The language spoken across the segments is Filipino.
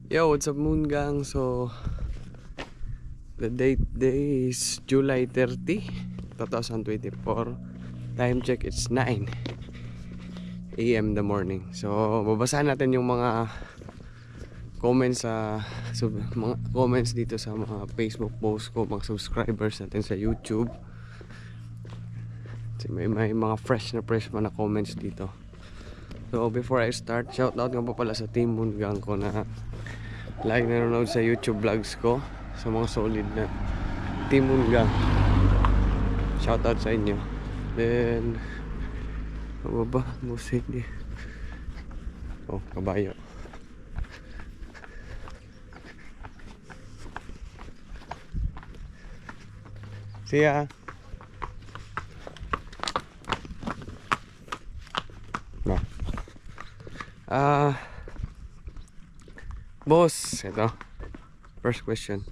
Yo, what's up Moon Gang? So, the date day is July 30, 2024. Time check, it's 9 a.m. in the morning. So, babasahin natin yung mga comments mga comments dito sa mga Facebook post ko, mga subscribers natin sa YouTube. Kasi may mga fresh na comments dito. So, before I start, shoutout nga pa pala sa Team Moon Gang ko na like nanonood sa YouTube vlogs ko, sa mga solid na Team Munga. Shoutout sa inyo. Then ano ba? Musik di. Oh, kabayo. See ya. No. Boss, ito. First question.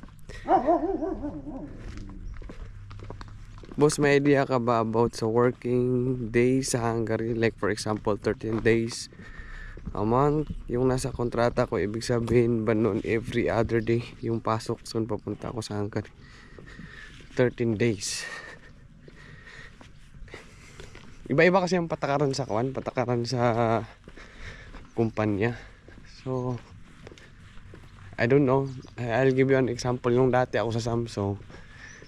Boss, may idea ka ba about sa working days sa Hungary? Like for example, 13 days a month. Yung nasa kontrata ko, ibig sabihin ba noon every other day yung pasok soon papunta ako sa Hungary? 13 days. Iba-iba kasi yung patakaran sa patakaran sa kumpanya. So, I don't know. I'll give you an example. Yung dati ako sa Samsung,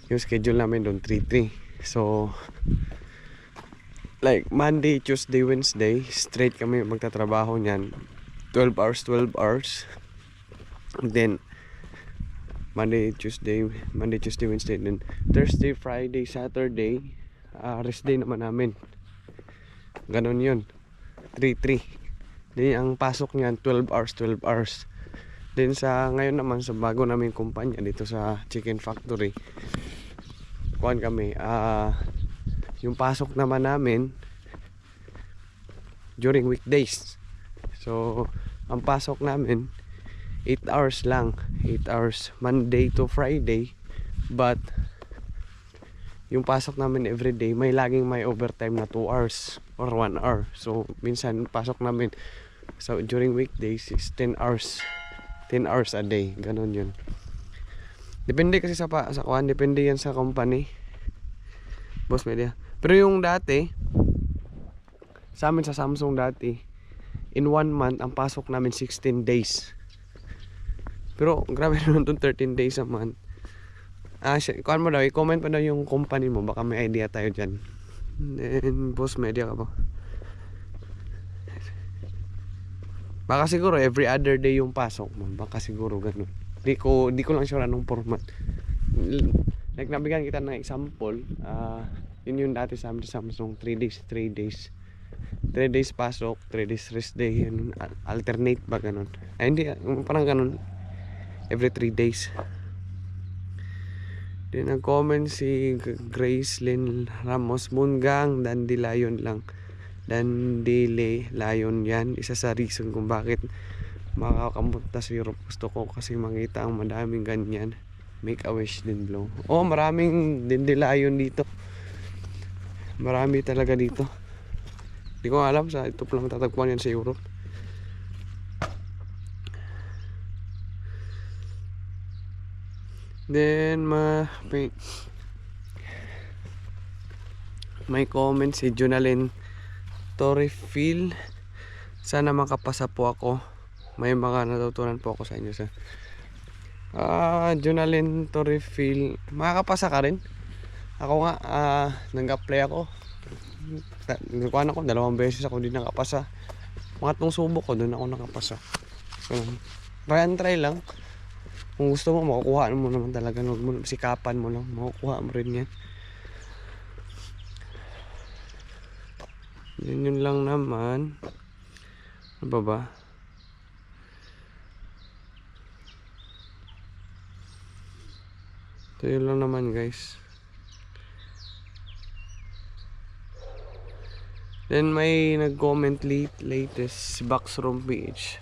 yung schedule namin doon 3-3. So, like Monday, Tuesday, Wednesday, straight kami magtatrabaho niyan. 12 hours. And then, Monday, Tuesday, Wednesday. Then, Thursday, Friday, Saturday, rest day naman namin. Ganon yun. 3-3. Then, ang pasok niyan, 12 hours. Then sa ngayon naman sa bago naming kumpanya dito sa Chicken Factory, kuhan kami, yung pasok naman namin during weekdays. So ang pasok namin 8 hours lang, 8 hours Monday to Friday. But yung pasok namin everyday, may overtime na 2 hours or 1 hour. So minsan pasok namin during weekdays is 10 hours a day, ganun yun. Depende kasi sa kuan, depende yan sa company. Boss media. Pero yung dati, sa amin sa Samsung dati, in 1 month, ang pasok namin 16 days. Pero grabe naman itong 13 days a month. Kuan mo daw, i-comment pa daw yung company mo, baka may idea tayo dyan. Then, boss media ka ba? Baka siguro every other day yung pasok mo. Baka siguro ganun. Di ko lang sure anong format. Like nabigyan kita ng example. Yun yung dati sa Samsung 3 days. 3 days pasok, 3 days rest day. Yun, alternate ba ganun? Hindi, parang ganun. Every 3 days. Then nag-comment si Grace Lynn Ramos, Mungang, Dandelion yan. Isa sa reason kung bakit makakapunta sa Europe. Gusto ko kasi makita ang madaming ganyan. Make a wish din blow. Oh, maraming dandelion dito. Marami talaga dito. Hindi ko alam, sa ito lang tatagpuan yan sa Europe. Then may comment si Jonalyn Torrefil. Sana makapasa po ako. May mga natutunan po ako sa inyo sa Jonalyn Torrefil. Makakapasa ka rin? Ako nga, nag-apply ako. Nagkuhan ako, 2 beses ako din nakapasa. Pangatlong subok ko, doon ako nakapasa. So, try lang. Kung gusto mo, makukuha mo naman talaga. Sikapan mo lang, makukuha mo rin yan. Yun lang naman. Ano ba? Ito yun lang naman guys. Then may nag-comment latest Backroom PH.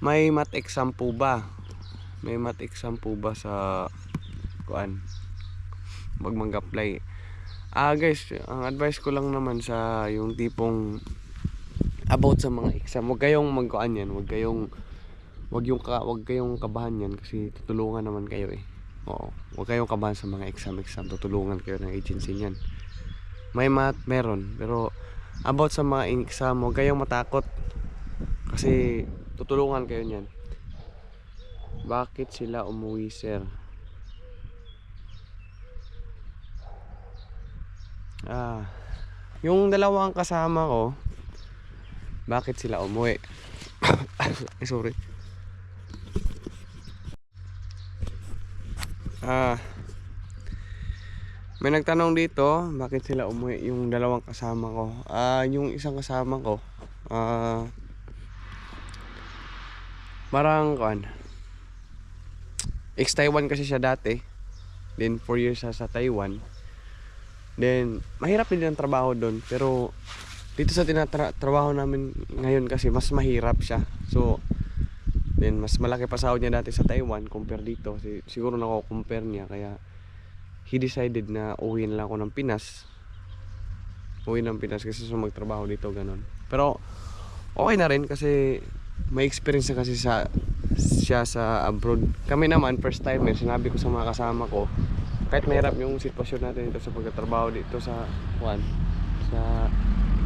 May math exam po ba? May math exam po ba sa kuan? Mag-apply. Guys, ang advice ko lang naman sa yung tipong about sa mga exam, huwag kayong magkuan yan, huwag kayong wag kayong kabahan yan kasi tutulungan naman kayo eh. Oo, wag kayong kabahan sa mga exam, tutulungan kayo ng agency niyan. May math meron, pero about sa mga exam, wag kayong matakot kasi tutulungan kayo niyan. Bakit sila umuwi, sir? Yung dalawang kasama ko, bakit sila umuwi? Sorry. May nagtanong dito, bakit sila umuwi yung dalawang kasama ko? Yung isang kasama ko, parang ex-Taiwan kasi siya dati. Then 4 years sa Taiwan. Then mahirap din ang trabaho doon, pero dito sa trabaho namin ngayon kasi mas mahirap siya. So then mas malaki pa sahod niya dati sa Taiwan compare dito. Siguro nako-compare niya, kaya he decided na uwi na lang ako ng Pinas. Uwi ng Pinas kasi so magtrabaho dito ganun. Pero okay na rin kasi may experience na kasi siya sa abroad. Kami naman first time sinabi ko sa mga kasama ko, kahit mahirap yung sitwasyon natin dito sa pagtatrabaho dito sa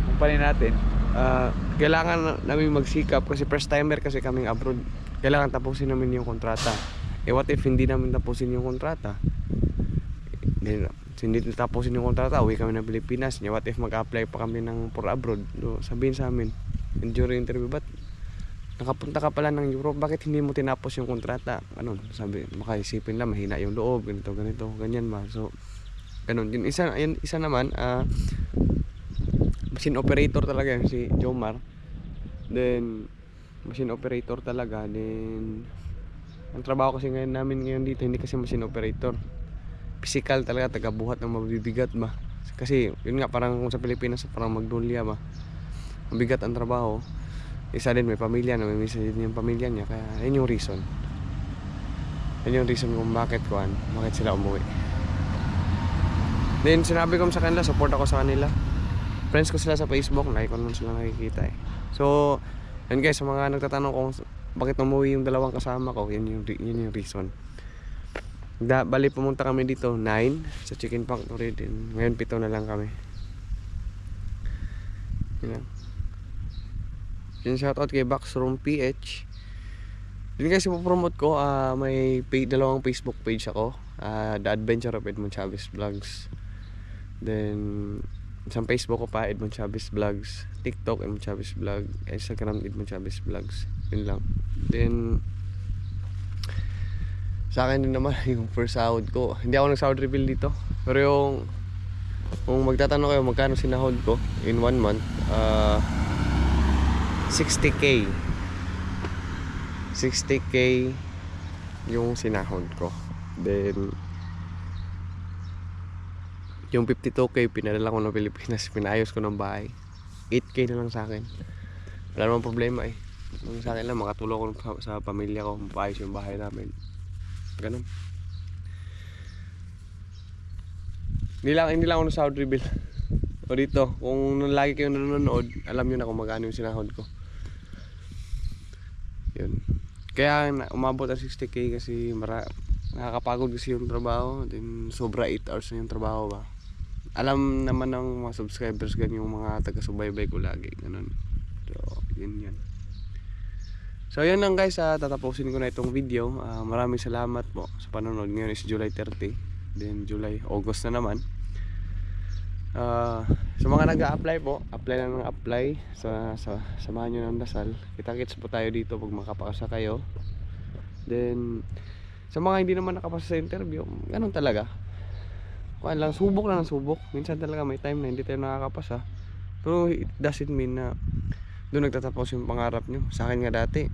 company natin, kailangan namin magsikap kasi first timer kasi kaming abroad. Kailangan tapusin namin yung kontrata. What if hindi namin tapusin yung kontrata? Hindi tapusin yung kontrata, uwi kami ng Pilipinas. What if mag-apply pa kami for abroad? So, sabihin sa amin during interview, ba't nakapunta ka pala ng Europe, bakit hindi mo tinapos yung kontrata? Sabi, makaisipin lang, mahina yung loob, ganito, ganyan ba. So, ganun. Yung isa naman, machine operator talaga si Jomar. Then, machine operator talaga. Then, ang trabaho kasi namin dito, hindi kasi machine operator. Physical talaga, tagabuhat ng mabibigat ba. Kasi, yun nga, parang kung sa Pilipinas, parang magdulya ba. Mabigat ang trabaho. Isa din may pamilya na, may misa din yung pamilya niya, kaya yun yung reason kung bakit sila umuwi. Then sinabi ko sa kanila, support ako sa kanila, friends ko sila sa Facebook, like ko naman sila nakikita eh. So yun guys, sa mga nagtatanong kung bakit umuwi yung dalawang kasama ko, yun yung reason. Bali pumunta kami dito 9 sa Chicken Factory, din ngayon 7 na lang kami. Yun. Shoutout kay Backroom PH. Din guys, ipopromote ko, may dalawang Facebook page ako, The Adventure of Edmond Chavez Vlogs. Then isang Facebook ko pa, Edmond Chavez Vlogs. TikTok, Edmond Chavez Vlog. Instagram, Edmond Chavez Vlogs. Yun lang. Then sa akin din naman yung first sahod ko, hindi ako nag-sahod reveal dito, pero kung magtatanong kayo magkano sinahod ko in 1 month, 60k yung sinahod ko. Then yung 52k pinadala ko ng Pilipinas, pinayos ko ng bahay. 8k na lang sa akin, wala namang problema eh. Yung sa akin lang, makatulong ko sa pamilya ko, mapaayos yung bahay namin, ganun. Hindi lang ako ng sahod reveal. O dito, kung lagi kayo nanonood, alam nyo na kung magkano yung sinahod ko. Yun. Kaya umabot ang 60k kasi nakakapagod kasi yung trabaho. Then sobra 8 hours na yung trabaho ba. Alam naman ng mga subscribers yung mga taga-subaybay ko lagi, ganun. So yun. So yun lang guys, tatapusin ko na itong video. Maraming salamat po sa panonood. Ngayon is July 30. Then August na naman. Sa mga nag-a-apply po, apply lang ng apply. Samahan nyo ng dasal. Kita-kits po tayo dito pag makapasa kayo. Then sa mga hindi naman nakapasa sa interview, ganun talaga. Kuan lang, subok lang ng subok. Minsan talaga may time na hindi tayo nakakapasa, pero it doesn't mean na doon nagtatapos yung pangarap nyo. Sa akin nga dati,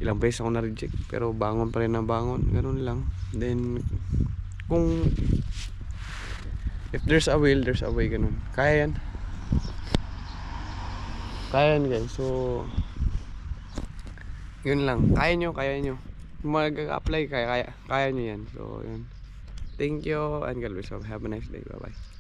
ilang beses ako na-reject, pero bangon pa rin na bangon. Ganun lang. Then kung if there's a will, there's a way, ganun. Kaya yan guys. So yun lang, kaya nyo. Mag-apply, kaya nyo yan. So yun, thank you and God bless. Have a nice day, bye bye.